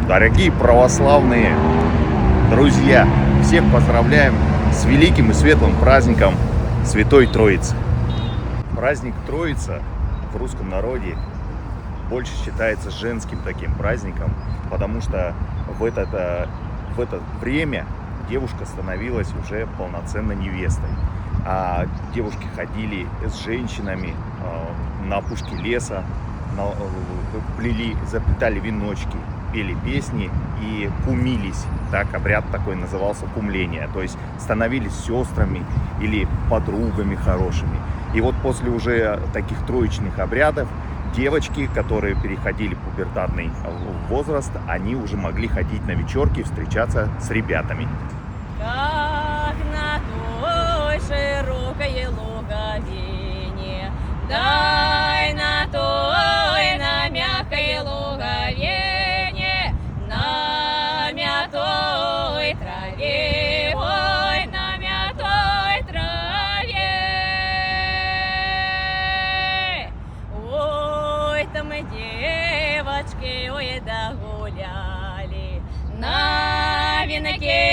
Дорогие православные друзья, всех поздравляем с великим и светлым праздником Святой Троицы. Праздник Троица в русском народе больше считается женским таким праздником, потому что в это время девушка становилась уже полноценной невестой. А девушки ходили с женщинами на опушке леса, заплетали веночки, пели песни и кумились. Так обряд такой назывался — кумление. То есть становились сестрами или подругами хорошими. И вот после уже таких троечных обрядов девочки, которые переходили пубертатный возраст, они уже могли ходить на вечерки, встречаться с ребятами. Как на той широкой луговине, дай на той, на мягкой луговине, на мятой траве, ой, на мятой траве. Ой, там девочки, ой, да гуляли на венке